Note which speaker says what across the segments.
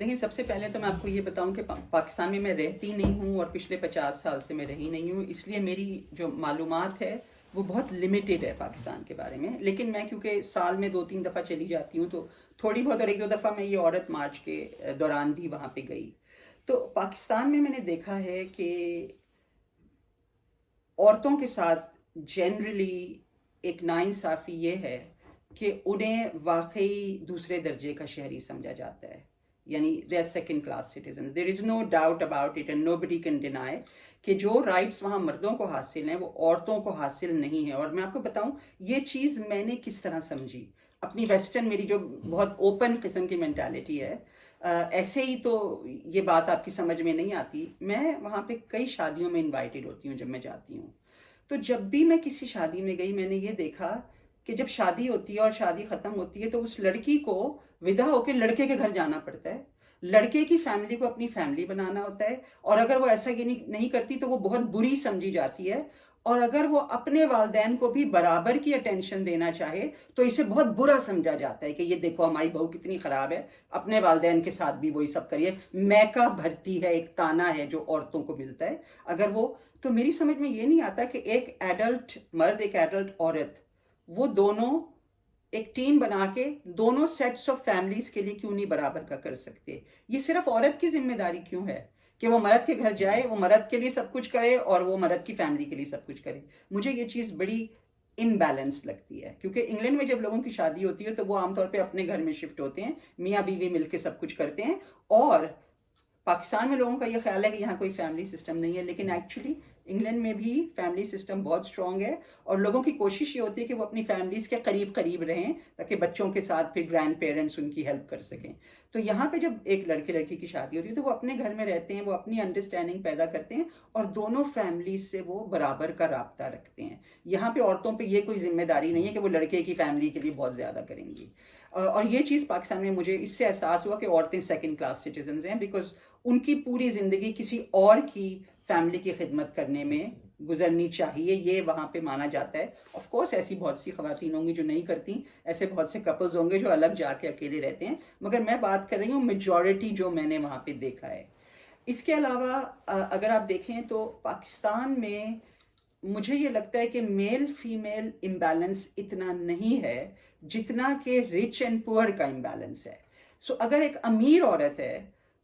Speaker 1: دیکھیں سب سے پہلے تو میں آپ کو یہ بتاؤں کہ پاکستان میں رہتی نہیں ہوں اور پچھلے 50 سال سے میں رہی نہیں ہوں، اس لیے میری جو معلومات ہے وہ بہت لمیٹڈ ہے پاکستان کے بارے میں. لیکن میں کیونکہ سال میں 2-3 دفعہ چلی جاتی ہوں تو تھوڑی بہت، اور 1-2 دفعہ میں یہ عورت مارچ کے دوران بھی وہاں پہ گئی. تو پاکستان میں نے دیکھا ہے کہ عورتوں کے ساتھ جنرلی ایک ناانصافی یہ ہے کہ انہیں واقعی دوسرے درجے کا شہری سمجھا جاتا ہے. یعنی they are second class citizens. There is no doubt about it and nobody can deny کہ جو رائٹس وہاں مردوں کو حاصل ہیں وہ عورتوں کو حاصل نہیں ہے. اور میں آپ کو بتاؤں یہ چیز میں نے کس طرح سمجھی اپنی ویسٹرن، میری جو بہت اوپن قسم کی مینٹالٹی ہے، ایسے ہی تو یہ بات آپ کی سمجھ میں نہیں آتی. میں وہاں پہ کئی شادیوں میں انوائٹڈ ہوتی ہوں جب میں جاتی ہوں. تو جب بھی میں کسی شادی میں گئی میں نے یہ دیکھا کہ جب شادی ہوتی ہے اور شادی ختم ہوتی ہے تو اس لڑکی کو ودا ہو کے لڑکے کے گھر جانا پڑتا ہے، لڑکے کی فیملی کو اپنی فیملی بنانا ہوتا ہے، اور اگر وہ ایسا یہ نہیں کرتی تو وہ بہت بری سمجھی جاتی ہے. اور اگر وہ اپنے والدین کو بھی برابر کی اٹینشن دینا چاہے تو اسے بہت برا سمجھا جاتا ہے کہ یہ دیکھو ہماری بہو کتنی خراب ہے، اپنے والدین کے ساتھ بھی وہی سب کریے. میکا بھرتی ہے، ایک تانا ہے جو عورتوں کو ملتا ہے اگر وہ. تو میری سمجھ میں یہ نہیں آتا کہ ایک ایڈلٹ مرد ایک ایڈلٹ عورت وہ دونوں ایک ٹیم بنا کے دونوں سیٹس آف فیملیز کے لیے کیوں نہیں برابر کا کر سکتے. یہ صرف عورت کی ذمہ داری کیوں ہے کہ وہ مرد کے گھر جائے، وہ مرد کے لیے سب کچھ کرے اور وہ مرد کی فیملی کے لیے سب کچھ کرے. مجھے یہ چیز بڑی امبیلنس لگتی ہے کیونکہ انگلینڈ میں جب لوگوں کی شادی ہوتی ہے تو وہ عام طور پہ اپنے گھر میں شفٹ ہوتے ہیں، میاں بیوی مل کے سب کچھ کرتے ہیں. اور پاکستان میں لوگوں کا یہ خیال ہے کہ یہاں کوئی فیملی سسٹم نہیں ہے، لیکن ایکچولی انگلینڈ میں بھی فیملی سسٹم بہت اسٹرانگ ہے اور لوگوں کی کوشش یہ ہوتی ہے کہ وہ اپنی فیملیز کے قریب قریب رہیں تاکہ بچوں کے ساتھ پھر گرینڈ پیرنٹس ان کی ہیلپ کر سکیں. تو یہاں پہ جب ایک لڑکے لڑکی کی شادی ہوتی ہے تو وہ اپنے گھر میں رہتے ہیں، وہ اپنی انڈرسٹینڈنگ پیدا کرتے ہیں اور دونوں فیملیز سے وہ برابر کا رابطہ رکھتے ہیں. یہاں پہ عورتوں پہ یہ کوئی ذمہ داری نہیں ہے کہ وہ لڑکے کی فیملی کے لیے بہت زیادہ کریں گی. اور یہ چیز پاکستان میں مجھے اس سے احساس ہوا کہ عورتیں سیکنڈ کلاس سٹیزنز ہیں بیکاز ان کی پوری زندگی کسی اور کی فیملی کی خدمت کرنے میں گزرنی چاہیے، یہ وہاں پہ مانا جاتا ہے. آف کورس ایسی بہت سی خواتین ہوں گی جو نہیں کرتی، ایسے بہت سے کپلز ہوں گے جو الگ جا کے اکیلے رہتے ہیں، مگر میں بات کر رہی ہوں میجورٹی جو میں نے وہاں پہ دیکھا ہے. اس کے علاوہ اگر آپ دیکھیں تو پاکستان میں مجھے یہ لگتا ہے کہ میل فیمیل امبیلنس اتنا نہیں ہے جتنا کہ رچ اینڈ پور کا امبیلنس ہے. سو اگر ایک امیر عورت ہے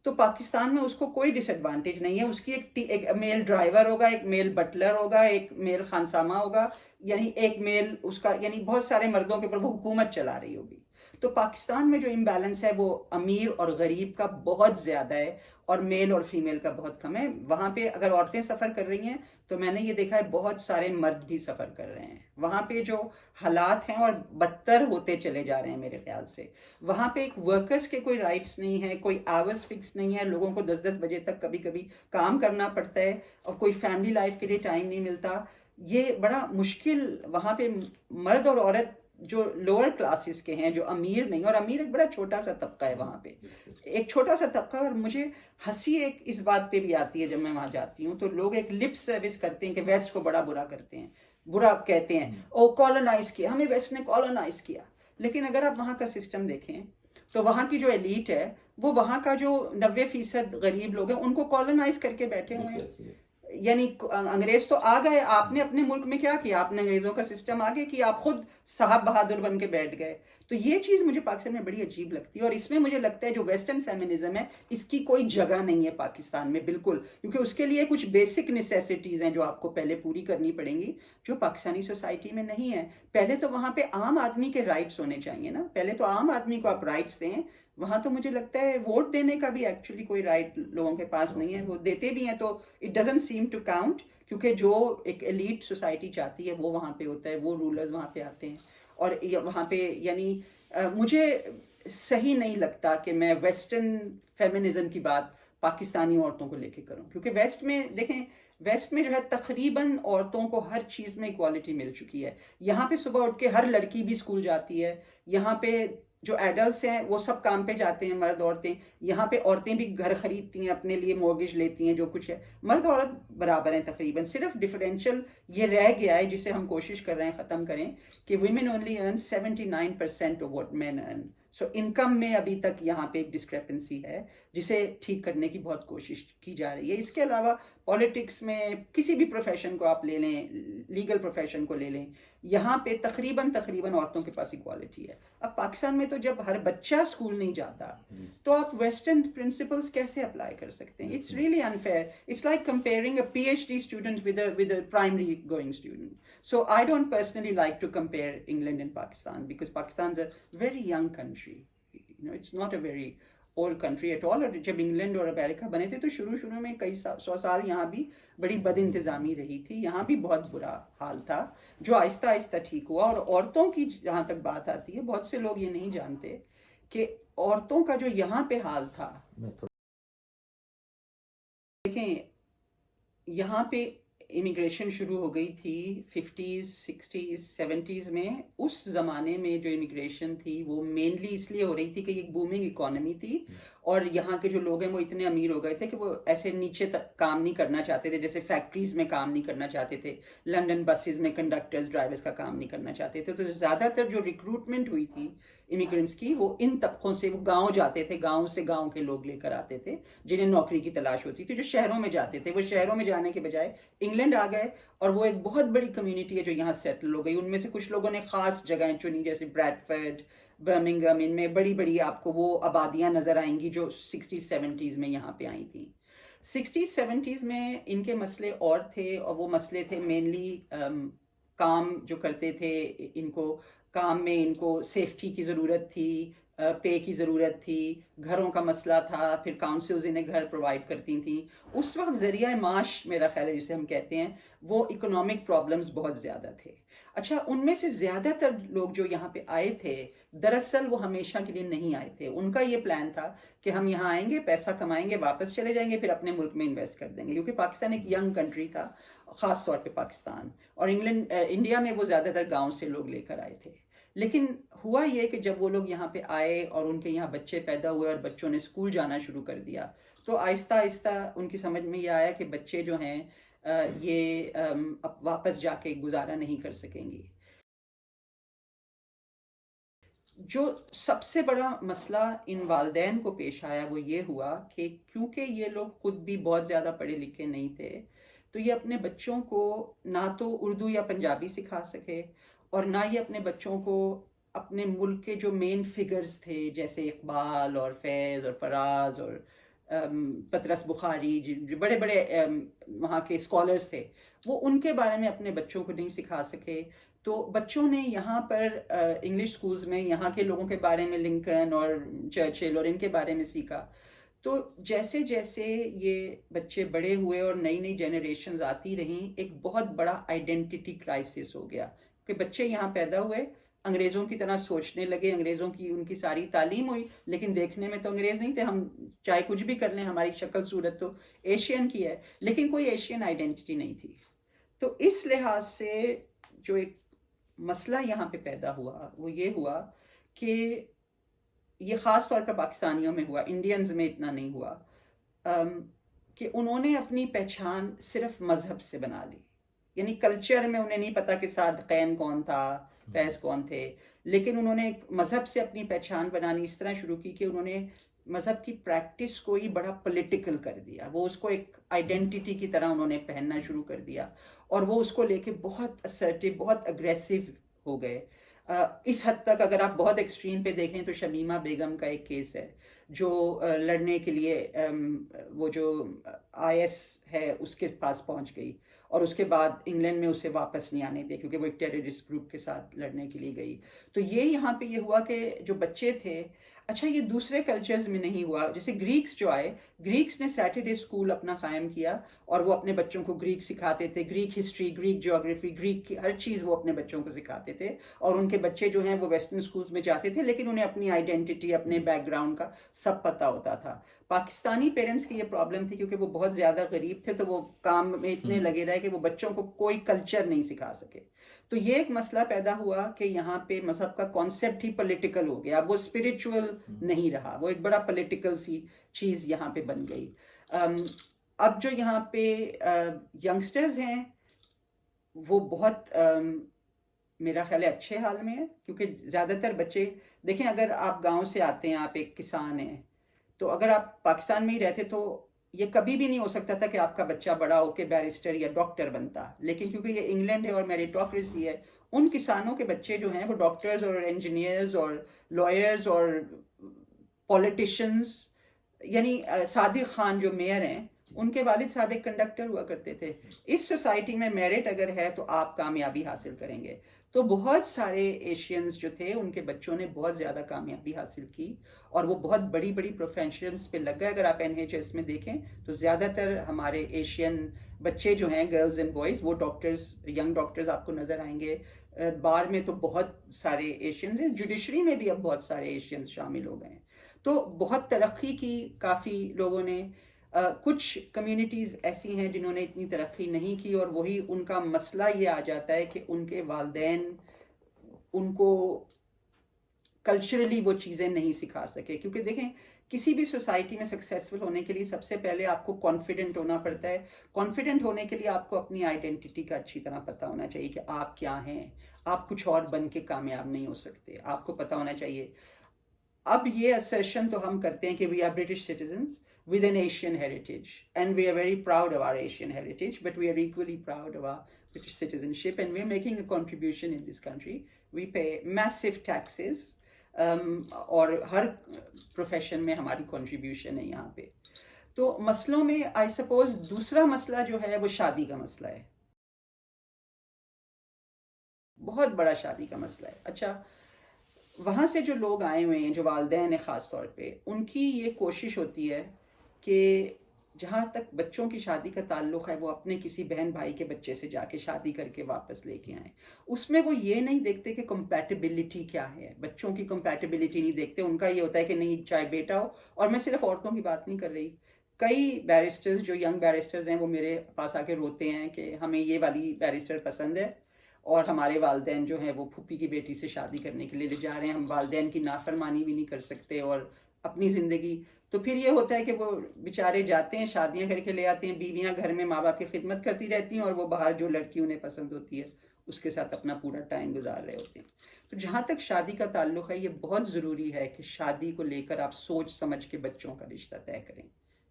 Speaker 1: تو پاکستان میں اس کو کوئی ڈس ایڈوانٹیج نہیں ہے. اس کی ایک میل ڈرائیور ہوگا، ایک میل بٹلر ہوگا، ایک میل خانسامہ ہوگا، یعنی ایک میل اس کا، یعنی بہت سارے مردوں کے اوپر وہ حکومت چلا رہی ہوگی. تو پاکستان میں جو امبیلنس ہے وہ امیر اور غریب کا بہت زیادہ ہے اور میل اور فیمیل کا بہت کم ہے. وہاں پہ اگر عورتیں سفر کر رہی ہیں تو میں نے یہ دیکھا ہے بہت سارے مرد بھی سفر کر رہے ہیں. وہاں پہ جو حالات ہیں اور بدتر ہوتے چلے جا رہے ہیں میرے خیال سے. وہاں پہ ایک ورکرز کے کوئی رائٹس نہیں ہے، کوئی آورز فکس نہیں ہے، لوگوں کو 10-10 بجے تک کبھی کبھی کام کرنا پڑتا ہے اور کوئی فیملی لائف کے لیے ٹائم نہیں ملتا. یہ بڑا مشکل وہاں پہ مرد اور عورت جو لوور کلاسز کے ہیں، جو امیر نہیں، اور امیر ایک بڑا چھوٹا سا طبقہ ہے وہاں پہ، ایک چھوٹا سا طبقہ. اور مجھے ہنسی ایک اس بات پہ بھی آتی ہے جب میں وہاں جاتی ہوں تو لوگ ایک لپ سروس کرتے ہیں کہ ویسٹ کو بڑا برا کرتے ہیں، برا کہتے ہیں، او کالونائز کیا ہمیں، ویسٹ نے کالونائز کیا. لیکن اگر آپ وہاں کا سسٹم دیکھیں تو وہاں کی جو ایلیٹ ہے وہ وہاں کا جو 90% غریب لوگ ہیں ان کو کالونائز کر کے بیٹھے ہوئے ہیں. یعنی انگریز تو آ گئے، آپ نے اپنے ملک میں کیا کیا؟ آپ نے انگریزوں کا سسٹم آگے کیا، آپ خود صاحب بہادر بن کے بیٹھ گئے. تو یہ چیز مجھے پاکستان میں بڑی عجیب لگتی ہے اور اس میں مجھے لگتا ہے جو ویسٹرن فیمنزم ہے اس کی کوئی جگہ نہیں ہے پاکستان میں بالکل، کیونکہ اس کے لیے کچھ بیسک نیسیسٹیز ہیں جو آپ کو پہلے پوری کرنی پڑیں گی جو پاکستانی سوسائٹی میں نہیں ہے. پہلے تو وہاں پہ عام آدمی کے رائٹس ہونے چاہیے نا، پہلے تو عام آدمی کو آپ رائٹس دیں. وہاں تو مجھے لگتا ہے ووٹ دینے کا بھی ایکچولی کوئی رائٹ لوگوں کے پاس نہیں ہے. وہ دیتے بھی ہیں تو it doesn't seem to count, کیونکہ جو ایک ایلیٹ سوسائٹی چاہتی ہے وہ وہاں پہ ہوتا ہے، وہ رولرز وہاں پہ آتے ہیں. اور وہاں پہ یعنی مجھے صحیح نہیں لگتا کہ میں ویسٹرن فیمنزم کی بات پاکستانی عورتوں کو لے کے کروں، کیونکہ ویسٹ میں دیکھیں، ویسٹ میں جو ہے تقریباً عورتوں کو ہر چیز میں اکوالٹی مل چکی ہے. یہاں پہ صبح اٹھ کے ہر لڑکی بھی اسکول جاتی ہے، یہاں پہ جو ایڈلٹس ہیں وہ سب کام پہ جاتے ہیں، مرد عورتیں. یہاں پہ عورتیں بھی گھر خریدتی ہیں، اپنے لیے مورگیج لیتی ہیں، جو کچھ ہے مرد عورت برابر ہیں تقریباً. صرف ڈفرینشیل یہ رہ گیا ہے جسے ہم کوشش کر رہے ہیں ختم کریں کہ women only earn 79% of what men earn. So income میں ابھی تک یہاں پہ ایک ڈسکریپنسی ہے جسے ٹھیک کرنے کی بہت کوشش کی جا رہی ہے. اس کے علاوہ پالیٹکس میں کسی بھی پروفیشن کو آپ لے لیں, لیگل پروفیشن کو لے لیں, یہاں پہ تقریباً عورتوں کے پاس اکوالٹی ہے. اب پاکستان میں تو جب ہر بچہ اسکول نہیں جاتا تو آپ ویسٹرن پرنسپلس کیسے اپلائی کر سکتے ہیں؟ It's really unfair. It's like comparing a P H D student with a primary going student. So I don't personally like to compare England and Pakistan because Pakistan is a very young country. It's not a very old country at all. اور جب England اور امریکہ بنے تھے تو شروع میں کئی 100 سال یہاں بھی بڑی بد انتظامی رہی تھی, یہاں بھی بہت برا حال تھا جو آہستہ آہستہ ٹھیک ہوا. اور عورتوں کی جہاں تک بات آتی ہے, بہت سے لوگ یہ نہیں جانتے کہ عورتوں کا جو یہاں پہ حال تھا, دیکھیں یہاں پہ امیگریشن شروع ہو گئی تھی 50s 60s 70s میں. اس زمانے میں جو امیگریشن تھی وہ مینلی اس لیے ہو رہی تھی کہ ایک بومنگ اکانومی تھی اور یہاں کے جو لوگ ہیں وہ اتنے امیر ہو گئے تھے کہ وہ ایسے نیچے تک کام نہیں کرنا چاہتے تھے, جیسے فیکٹریز میں کام نہیں کرنا چاہتے تھے, لنڈن بسز میں کنڈکٹرز ڈرائیورز کا کام نہیں کرنا چاہتے تھے. تو زیادہ تر جو ریکروٹمنٹ ہوئی تھی امیگرینٹس کی وہ ان طبقوں سے, وہ گاؤں جاتے تھے, گاؤں سے گاؤں کے لوگ لے کر آتے تھے جنہیں نوکری کی تلاش ہوتی تھی, جو شہروں میں جاتے تھے. وہ شہروں میں جانے کے بجائے انگلینڈ آ گئے اور وہ ایک بہت بڑی کمیونٹی ہے جو یہاں سیٹل ہو گئی. ان میں سے کچھ لوگوں نے خاص جگہیں چنی جیسے بریڈفرڈ, برمنگم, ان میں بڑی بڑی آپ کو وہ آبادیاں نظر آئیں گی جو 60s 70s میں یہاں پہ آئی تھیں. 60s 70s میں ان کے مسئلے اور تھے, اور وہ مسئلے تھے مینلی کام جو کرتے تھے, ان کو کام میں ان کو سیفٹی کی ضرورت تھی, پے کی ضرورت تھی, گھروں کا مسئلہ تھا, پھر کاؤنسلز انہیں گھر پرووائڈ کرتی تھیں. اس وقت ذریعہ معاش میرا خیال ہے جسے ہم کہتے ہیں, وہ اکنامک پرابلمز بہت زیادہ تھے. اچھا, ان میں سے زیادہ تر لوگ جو یہاں پہ آئے تھے دراصل وہ ہمیشہ کے لیے نہیں آئے تھے. ان کا یہ پلان تھا کہ ہم یہاں آئیں گے, پیسہ کمائیں گے, واپس چلے جائیں گے, پھر اپنے ملک میں انویسٹ کر دیں گے, کیونکہ پاکستان ایک ینگ کنٹری تھا, خاص طور پہ پاکستان. اور انڈیا میں وہ زیادہ تر گاؤں سے لوگ لے کر آئے تھے. لیکن ہوا یہ کہ جب وہ لوگ یہاں پہ آئے اور ان کے یہاں بچے پیدا ہوئے اور بچوں نے اسکول جانا شروع کر دیا, تو آہستہ آہستہ ان کی سمجھ میں یہ آیا کہ بچے جو ہیں یہ اب واپس جا کے گزارا نہیں کر سکیں گے. جو سب سے بڑا مسئلہ ان والدین کو پیش آیا وہ یہ ہوا کہ کیونکہ یہ لوگ خود بھی بہت زیادہ پڑھے لکھے نہیں تھے, تو یہ اپنے بچوں کو نہ تو اردو یا پنجابی سکھا سکے, اور نہ یہ اپنے بچوں کو اپنے ملک کے جو مین فگرز تھے جیسے اقبال اور فیض اور فراز اور پطرس بخاری, جو بڑے بڑے وہاں کے اسکالرز تھے, وہ ان کے بارے میں اپنے بچوں کو نہیں سکھا سکے. تو بچوں نے یہاں پر انگلش سکولز میں یہاں کے لوگوں کے بارے میں, لنکن اور چرچل اور ان کے بارے میں سیکھا. تو جیسے جیسے یہ بچے بڑے ہوئے اور نئی نئی جنریشنز آتی رہیں, ایک بہت بڑا آئیڈینٹی کرائسس ہو گیا کہ بچے یہاں پیدا ہوئے, انگریزوں کی طرح سوچنے لگے, انگریزوں کی ان کی ساری تعلیم ہوئی, لیکن دیکھنے میں تو انگریز نہیں تھے. ہم چاہے کچھ بھی کر لیں, ہماری شکل صورت تو ایشین کی ہے, لیکن کوئی ایشین آئیڈینٹی نہیں تھی. تو اس لحاظ سے جو ایک مسئلہ یہاں پہ پیدا ہوا وہ یہ ہوا کہ یہ خاص طور پر پاکستانیوں میں ہوا, انڈینز میں اتنا نہیں ہوا, کہ انہوں نے اپنی پہچان صرف مذہب سے بنا لی. یعنی کلچر میں انہیں نہیں پتا کہ صادقین کون تھا, فیض کون تھے, لیکن انہوں نے ایک مذہب سے اپنی پہچان بنانی اس طرح شروع کی کہ انہوں نے مذہب کی پریکٹس کو ہی بڑا پولیٹیکل کر دیا. وہ اس کو ایک آئیڈینٹی کی طرح انہوں نے پہننا شروع کر دیا, اور وہ اس کو لے کے بہت اسرٹیو, بہت اگریسو ہو گئے. اس حد تک اگر آپ بہت ایکسٹریم پہ دیکھیں تو شمیمہ بیگم کا ایک کیس ہے جو لڑنے کے لیے وہ جو آئی ایس ہے اس کے پاس پہنچ گئی, اور اس کے بعد انگلینڈ میں اسے واپس نہیں آنے دے کیونکہ وہ ایک ٹیررسٹ گروپ کے ساتھ لڑنے کے لیے گئی. تو یہ یہاں پہ یہ ہوا کہ جو بچے تھے, اچھا یہ دوسرے کلچرز میں نہیں ہوا. جیسے گریکس جو آئے, گریکس نے سیٹرڈے اسکول اپنا قائم کیا اور وہ اپنے بچوں کو گریک سکھاتے تھے, Greek history, Greek geography, Greek کی ہر چیز وہ اپنے بچوں کو سکھاتے تھے. اور ان کے بچے جو ہیں وہ ویسٹرن اسکولز میں جاتے تھے, لیکن انہیں اپنی آئیڈینٹی, اپنے بیک گراؤنڈ کا سب پتہ ہوتا تھا. پاکستانی پیرنٹس کی یہ پرابلم تھی کیونکہ وہ بہت زیادہ غریب تھے, تو وہ کام میں اتنے لگے رہے کہ وہ بچوں کو کوئی کلچر نہیں سکھا سکے. تو یہ ایک مسئلہ پیدا ہوا کہ یہاں پہ مذہب کا کانسیپٹ ہی پولیٹیکل ہو گیا, وہ اسپریچول نہیں رہا, وہ ایک بڑا پولیٹیکل سی چیز یہاں پہ بن گئی. اب جو یہاں پہ ینگسٹرز ہیں وہ بہت میرا خیال ہے اچھے حال میں ہے، کیونکہ زیادہ تر بچے دیکھیں، اگر آپ گاؤں سے آتے ہیں، آپ ایک کسان ہیں، تو اگر آپ پاکستان میں ہی رہتے تو یہ کبھی بھی نہیں ہو سکتا تھا کہ آپ کا بچہ بڑا ہو کے بیرسٹر یا ڈاکٹر بنتا، لیکن کیونکہ یہ انگلینڈ ہے اور میریٹوکریسی ہے، ان کسانوں کے بچے جو ہیں وہ ڈاکٹرز اور انجینئرز اور لائرز اور پولیٹیشنز، یعنی صادق خان جو میئر ہیں، ان کے والد صاحب ایک کنڈکٹر ہوا کرتے تھے۔ اس سوسائٹی میں میرٹ اگر ہے تو آپ کامیابی حاصل کریں گے۔ تو بہت سارے ایشینز جو تھے ان کے بچوں نے بہت زیادہ کامیابی حاصل کی اور وہ بہت بڑی بڑی پروفیشنلز پہ لگ گئے۔ اگر آپ NHS میں دیکھیں تو زیادہ تر ہمارے ایشین بچے جو ہیں، گرلز اینڈ بوائز، وہ ڈاکٹرز، ینگ ڈاکٹرز آپ کو نظر آئیں گے۔ بار میں تو بہت سارے ایشینز ہیں، جوڈیشری میں بھی اب بہت سارے ایشینز شامل ہو گئے ہیں۔ تو بہت ترقی کی کافی لوگوں نے۔ کچھ کمیونٹیز ایسی ہیں جنہوں نے اتنی ترقی نہیں کی، اور وہی ان کا مسئلہ یہ آ جاتا ہے کہ ان کے والدین ان کو کلچرلی وہ چیزیں نہیں سکھا سکے۔ کیونکہ دیکھیں، کسی بھی سوسائٹی میں سکسیسفل ہونے کے لیے سب سے پہلے آپ کو کانفیڈنٹ ہونا پڑتا ہے۔ کانفیڈنٹ ہونے کے لیے آپ کو اپنی آئیڈینٹی کا اچھی طرح پتہ ہونا چاہیے کہ آپ کیا ہیں۔ آپ کچھ اور بن کے کامیاب نہیں ہو سکتے، آپ کو پتہ ہونا چاہیے۔ اب یہ assertion تو ہم کرتے ہیں کہ we are British citizens with an Asian heritage and we are very proud of our Asian heritage, but we are equally proud of our British citizenship and we are making a contribution in this country. We pay massive taxes اور ہر profession میں ہماری contribution ہے یہاں پہ۔ تو مسئلوں میں I suppose دوسرا مسئلہ جو ہے وہ شادی کا مسئلہ ہے، بہت بڑا شادی کا مسئلہ ہے۔ اچھا، وہاں سے جو لوگ آئے ہوئے ہیں، جو والدین ہیں خاص طور پہ، ان کی یہ کوشش ہوتی ہے کہ جہاں تک بچوں کی شادی کا تعلق ہے وہ اپنے کسی بہن بھائی کے بچے سے جا کے شادی کر کے واپس لے کے آئیں۔ اس میں وہ یہ نہیں دیکھتے کہ کمپیٹیبلٹی کیا ہے، بچوں کی کمپیٹیبلٹی نہیں دیکھتے۔ ان کا یہ ہوتا ہے کہ نہیں، چاہے بیٹا ہو، اور میں صرف عورتوں کی بات نہیں کر رہی، کئی بیرسٹرز جو ینگ بیرسٹرز ہیں وہ میرے پاس آ کے روتے ہیں کہ ہمیں یہ والی بیرسٹر پسند ہے اور ہمارے والدین جو ہیں وہ پھوپھی کی بیٹی سے شادی کرنے کے لیے لے جا رہے ہیں، ہم والدین کی نافرمانی بھی نہیں کر سکتے اور اپنی زندگی۔ تو پھر یہ ہوتا ہے کہ وہ بیچارے جاتے ہیں، شادیاں کر کے لے آتے ہیں، بیویاں گھر میں ماں باپ کی خدمت کرتی رہتی ہیں اور وہ باہر جو لڑکی انہیں پسند ہوتی ہے اس کے ساتھ اپنا پورا ٹائم گزار رہے ہوتے ہیں۔ تو جہاں تک شادی کا تعلق ہے، یہ بہت ضروری ہے کہ شادی کو لے کر آپ سوچ سمجھ کے بچوں کا رشتہ طے کریں۔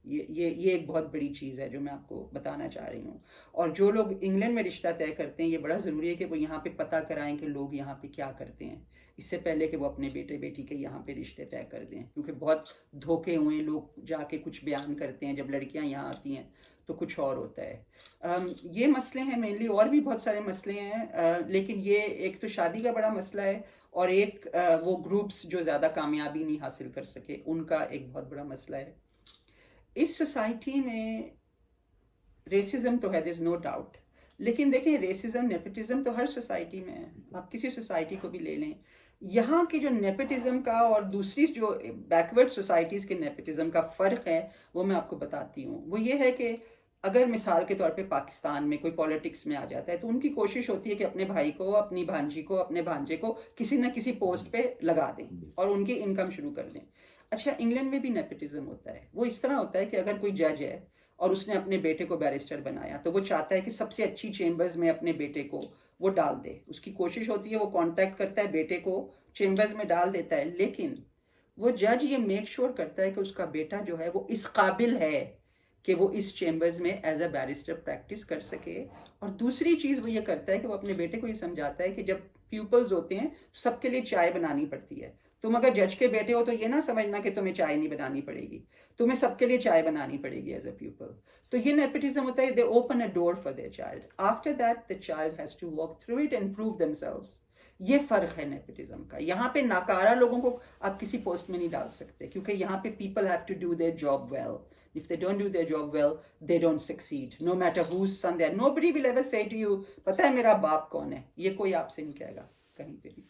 Speaker 1: یہ ایک بہت بڑی چیز ہے جو میں آپ کو بتانا چاہ رہی ہوں۔ اور جو لوگ انگلینڈ میں رشتہ طے کرتے ہیں، یہ بڑا ضروری ہے کہ وہ یہاں پہ پتہ کرائیں کہ لوگ یہاں پہ کیا کرتے ہیں، اس سے پہلے کہ وہ اپنے بیٹے بیٹی کے یہاں پہ رشتے طے کر دیں، کیونکہ بہت دھوکے ہوئے لوگ جا کے کچھ بیان کرتے ہیں، جب لڑکیاں یہاں آتی ہیں تو کچھ اور ہوتا ہے۔ یہ مسئلے ہیں مینلی، اور بھی بہت سارے مسئلے ہیں، لیکن یہ ایک تو شادی کا بڑا مسئلہ ہے، اور ایک وہ گروپس جو زیادہ کامیابی نہیں حاصل کر سکے ان کا ایک بہت بڑا مسئلہ ہے۔ اس سوسائٹی میں ریسزم تو ہے، دیر نو ڈاؤٹ، لیکن دیکھیں ریسزم نیپوٹزم تو ہر سوسائٹی میں ہے، آپ کسی سوسائٹی کو بھی لے لیں۔ یہاں کی جو نیپوٹزم کا اور دوسری جو بیکورڈ سوسائٹیز کے نیپوٹزم کا فرق ہے وہ میں آپ کو بتاتی ہوں۔ وہ یہ ہے کہ اگر مثال کے طور پہ پاکستان میں کوئی پولیٹکس میں آ جاتا ہے تو ان کی کوشش ہوتی ہے کہ اپنے بھائی کو، اپنی بھانجی کو، اپنے بھانجے کو کسی نہ کسی پوسٹ پہ لگا دیں اور ان کی انکم شروع کر دیں۔ اچھا، انگلینڈ میں بھی نیپوٹزم ہوتا ہے۔ وہ اس طرح ہوتا ہے کہ اگر کوئی جج ہے اور اس نے اپنے بیٹے کو بیرسٹر بنایا تو وہ چاہتا ہے کہ سب سے اچھی چیمبرز میں اپنے بیٹے کو وہ ڈال دے۔ اس کی کوشش ہوتی ہے، وہ کانٹیکٹ کرتا ہے، بیٹے کو چیمبرز میں ڈال دیتا ہے، لیکن وہ جج یہ میک شور کرتا ہے کہ اس کا بیٹا جو ہے وہ اس قابل ہے کہ وہ اس چیمبرز میں ایز اے بیرسٹر پریکٹس کر سکے۔ اور دوسری چیز وہ یہ کرتا ہے کہ وہ اپنے بیٹے کو یہ سمجھاتا ہے کہ جب پیپلز ہوتے ہیں سب کے لیے چائے بنانی پڑتی ہے، تم اگر جج کے بیٹے ہو تو یہ نہ سمجھنا کہ تمہیں چائے نہیں بنانی پڑے گی، تمہیں سب کے لیے چائے بنانی پڑے گی ایز اے پیپل۔ تو یہ نیپوٹزم ہوتا ہے، they open a door for their child, after that the child has to walk through it and prove themselves۔ یہ فرق ہے نیپوٹزم کا۔ یہاں پہ ناکارہ لوگوں کو آپ کسی پوسٹ میں نہیں ڈال سکتے، کیونکہ یہاں پہ people have to do their job well۔ If they don't do their job well, they don't succeed, no matter whose son they are۔ Nobody will ever say to you، پتہ ہے میرا باپ کون ہے، یہ کوئی آپ سے نہیں کہے گا کہیں پہ بھی۔